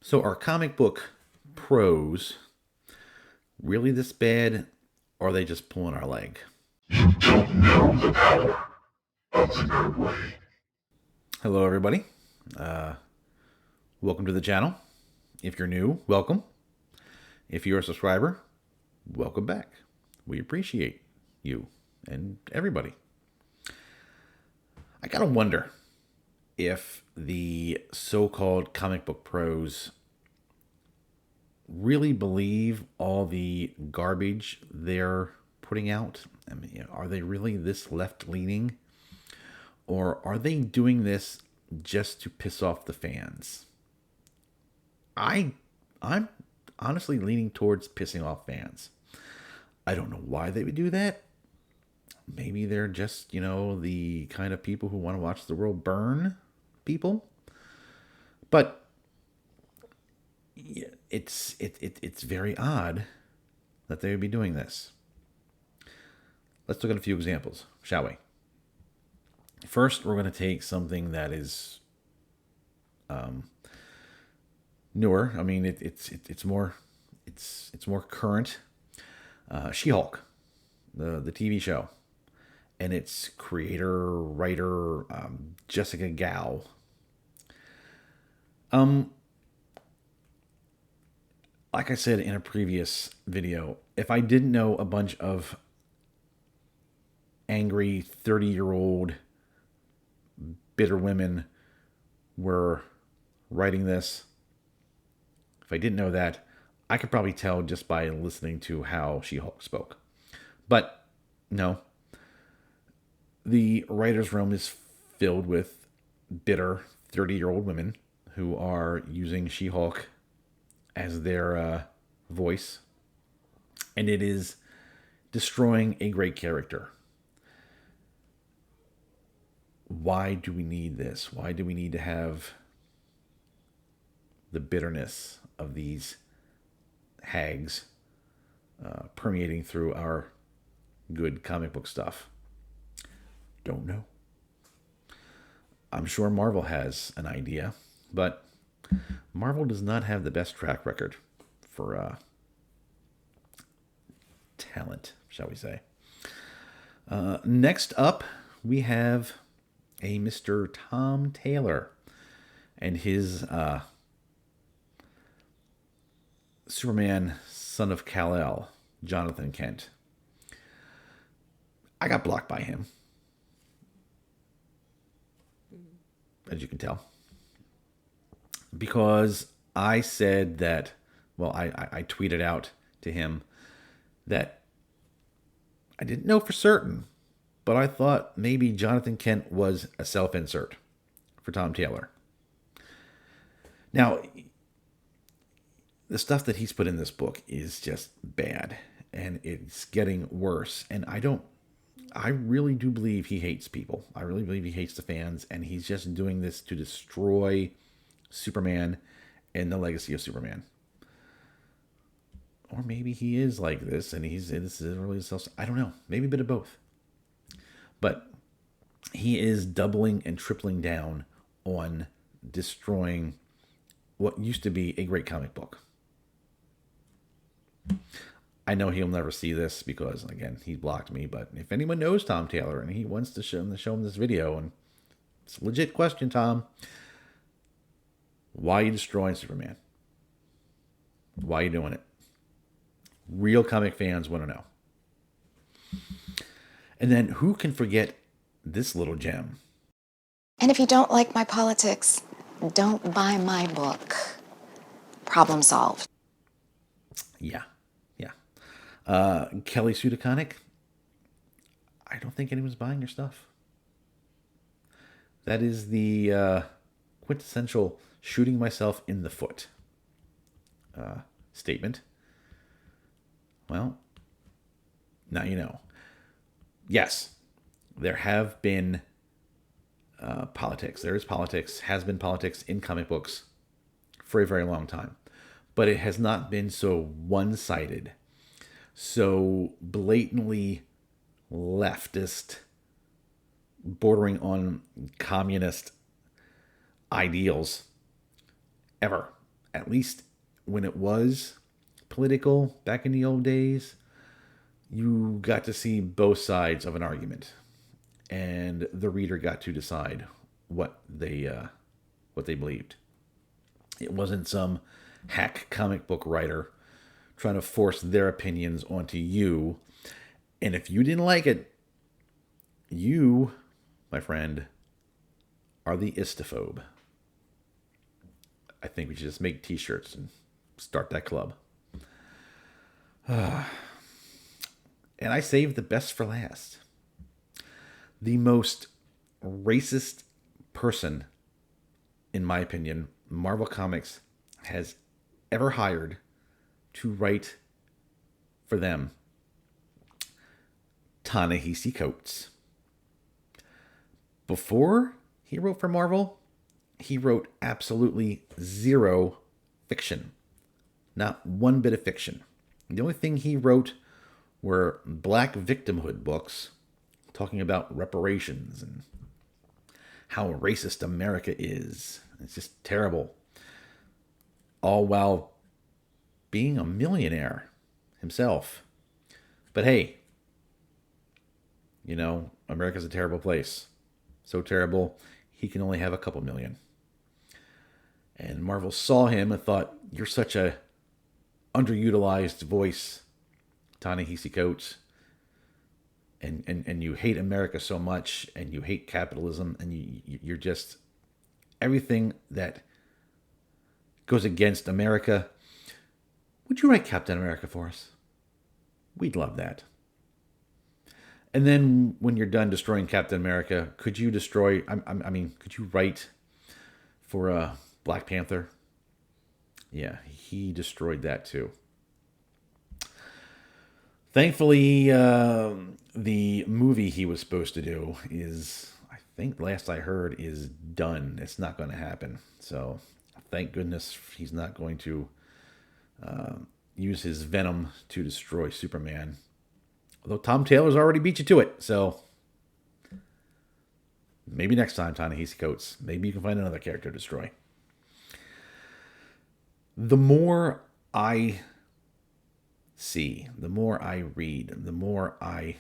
So are comic book pros really this bad, or are they just pulling our leg? You don't know the power of the nerd way. Hello, everybody. Welcome to the channel. If you're new, welcome. If you're a subscriber, welcome back. We appreciate you and everybody. I gotta wonder if the so-called comic book pros really believe all the garbage they're putting out. I mean, are they really this left-leaning? Or are they doing this just to piss off the fans? I I'm honestly leaning towards pissing off fans. I don't know why they would do that. Maybe they're just, the kind of people who want to watch the world burn people. But yeah, it's very odd that they would be doing this. Let's look at a few examples, shall we? First, we're going to take something that is newer. I mean, it's more current. She-Hulk, the TV show, and its creator writer Jessica Gao. Like I said in a previous video, if I didn't know a bunch of angry 30-year-old bitter women were writing this, if I didn't know that, I could probably tell just by listening to how She-Hulk spoke. But no, the writer's room is filled with bitter 30-year-old women who are using She-Hulk as their voice, and it is destroying a great character. Why do we need this? Why do we need to have the bitterness of these hags permeating through our good comic book stuff? Don't know. I'm sure Marvel has an idea, but Marvel does not have the best track record for talent, shall we say. Next up, we have a Mr. Tom Taylor and his Superman, son of Kal-El, Jonathan Kent. I got blocked by him, as you can tell, because I said that, well, I tweeted out to him that I didn't know for certain, but I thought maybe Jonathan Kent was a self-insert for Tom Taylor. Now, the stuff that he's put in this book is just bad, and it's getting worse. And I really do believe he hates people. I really believe he hates the fans, and he's just doing this to destroy Superman and the legacy of Superman. Or maybe he is like this, and this is really self. I don't know. Maybe a bit of both. But he is doubling and tripling down on destroying what used to be a great comic book. I know he'll never see this because, again, he blocked me. But if anyone knows Tom Taylor and he wants to show him this video, and it's a legit question, Tom, why are you destroying Superman? Why are you doing it? Real comic fans want to know. And then who can forget this little gem? And if you don't like my politics, don't buy my book. Problem solved. Yeah. Kelly Stutaconic, I don't think anyone's buying your stuff. That is the quintessential shooting myself in the foot statement. Well, now you know. Yes, there have been politics. There is politics, has been politics in comic books for a very long time. But it has not been so one-sided, so blatantly leftist, bordering on communist ideals ever. at least when it was political back in the old days, you got to see both sides of an argument, and the reader got to decide what they believed. It wasn't some hack comic book writer trying to force their opinions onto you. And if you didn't like it, you, my friend, are the istophobe. I think we should just make t-shirts and start that club. And I saved the best for last. The most racist person, in my opinion, Marvel Comics has ever hired to write for them, Tahaisi Coates. Before he wrote for Marvel, he wrote absolutely zero fiction. Not one bit of fiction. The only thing he wrote were black victimhood books talking about reparations and how racist America is. It's just terrible. All while being a millionaire himself. But hey, America's a terrible place. So terrible, he can only have a couple million. And Marvel saw him and thought, you're such a underutilized voice, Ta-Nehisi Coates. And you hate America so much, and you hate capitalism, and you're just everything that goes against America. Would you write Captain America for us? We'd love that. And then when you're done destroying Captain America, could you destroy? Could you write for Black Panther? Yeah, he destroyed that too. Thankfully, the movie he was supposed to do is, I think last I heard, is done. It's not going to happen. So thank goodness he's not going to use his venom to destroy Superman. Although Tom Taylor's already beat you to it. So maybe next time, Ta-Nehisi Coates. Maybe you can find another character to destroy. The more I see, the more I read, the more I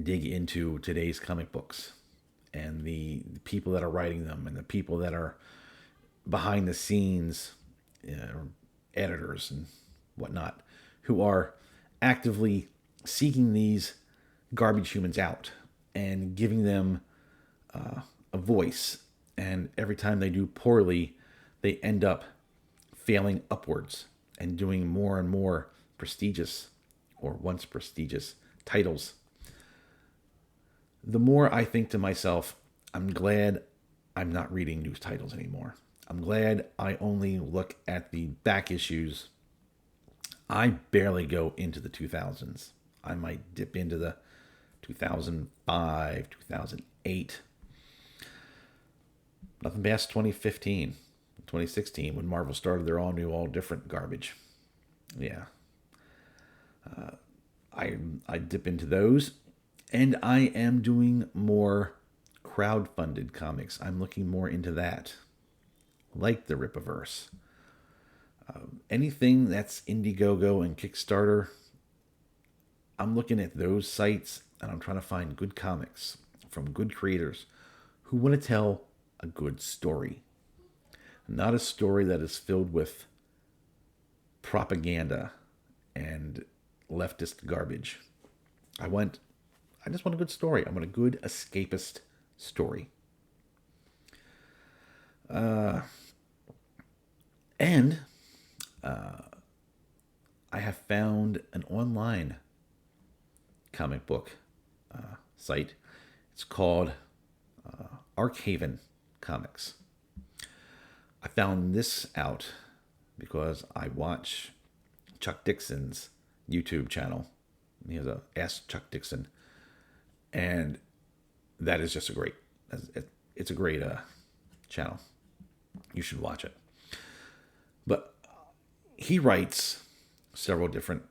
dig into today's comic books and the people that are writing them and the people that are behind the scenes, editors and whatnot, who are actively seeking these garbage humans out and giving them a voice. And every time they do poorly, they end up failing upwards and doing more and more prestigious, or once prestigious, titles. The more I think to myself, I'm glad I'm not reading news titles anymore. I'm glad I only look at the back issues. I barely go into the 2000s. I might dip into the 2005, 2008. Nothing past 2015, 2016, when Marvel started their all new, all different garbage. Yeah. I dip into those. And I am doing more crowd-funded comics. I'm looking more into that. Like the Rippaverse. Anything that's Indiegogo and Kickstarter, I'm looking at those sites and I'm trying to find good comics from good creators who want to tell a good story. Not a story that is filled with propaganda and leftist garbage. I just want a good story. I want a good escapist story. And I have found an online comic book site. It's called Arkhaven Comics. I found this out because I watch Chuck Dixon's YouTube channel. He has a Ask Chuck Dixon, and that is just it's a great channel. You should watch it. But he writes several different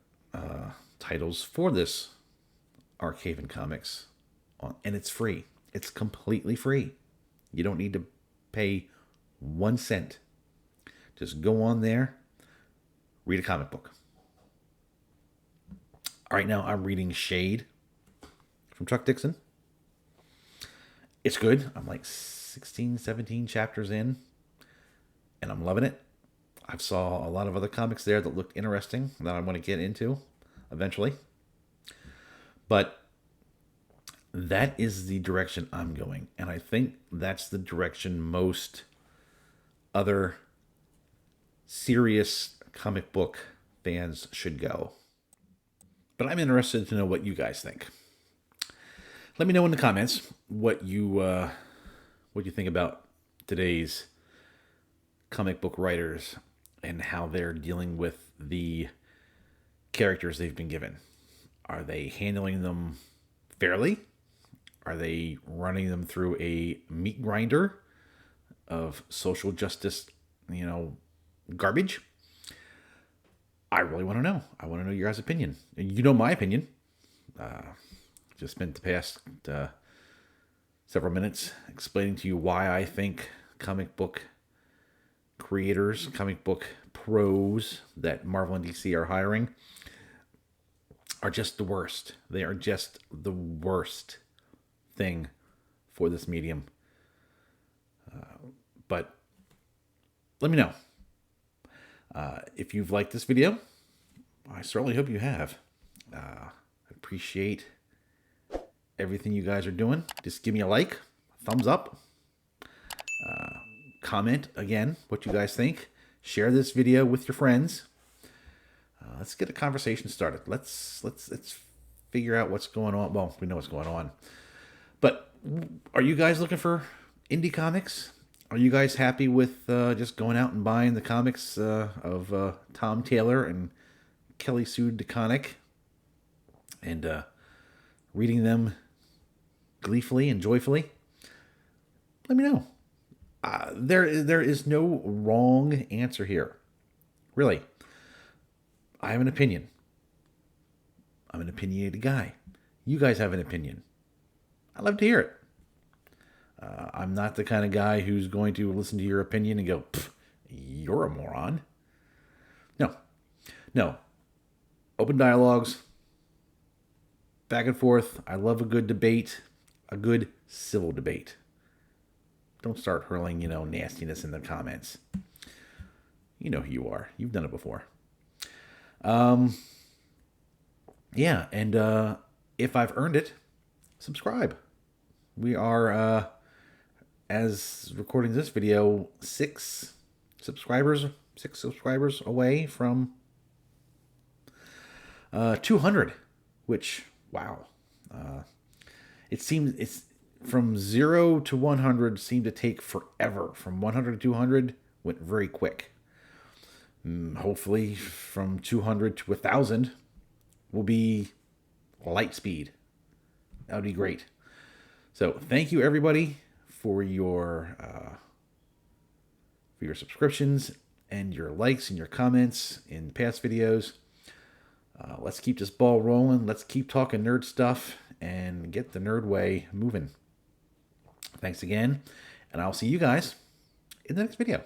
titles for this Arkhaven Comics, and it's free. It's completely free. You don't need to pay 1 cent Just go on there, read a comic book. All right, now I'm reading Shade from Chuck Dixon. It's good. I'm like 16, 17 chapters in, and I'm loving it. I saw a lot of other comics there that looked interesting that I want to get into eventually. But that is the direction I'm going. And I think that's the direction most other serious comic book fans should go. But I'm interested to know what you guys think. Let me know in the comments what you think about today's comic book writers and how they're dealing with the characters they've been given. Are they handling them fairly? Are they running them through a meat grinder of social justice, garbage? I really want to know. I want to know your guys' opinion. And you know my opinion. Just spent the past several minutes explaining to you why I think comic book creators, comic book pros that Marvel and DC are hiring are just the worst. They are just the worst thing for this medium. But let me know. If you've liked this video, I certainly hope you have. I appreciate everything you guys are doing. Just give me a like, thumbs up, comment again what you guys think. Share this video with your friends. Let's get a conversation started. Let's figure out what's going on. Well, we know what's going on. But are you guys looking for indie comics? Are you guys happy with just going out and buying the comics of Tom Taylor and Kelly Sue DeConnick and reading them gleefully and joyfully? Let me know. There is no wrong answer here. Really. I have an opinion. I'm an opinionated guy. You guys have an opinion. I'd love to hear it. I'm not the kind of guy who's going to listen to your opinion and go, you're a moron. No. Open dialogues. Back and forth. I love a good debate. A good civil debate. Don't start hurling, nastiness in the comments. You know who you are. You've done it before. Yeah, and if I've earned it, subscribe. We are, as recording this video, 6 subscribers away from 200, which, wow. It seems it's from 0 to 100 seemed to take forever. From 100 to 200 went very quick. Hopefully from 200 to 1,000 will be light speed. That would be great. So thank you everybody for your subscriptions and your likes and your comments in past videos. Let's keep this ball rolling. Let's keep talking nerd stuff and get the nerd way moving. Thanks again, and I'll see you guys in the next video.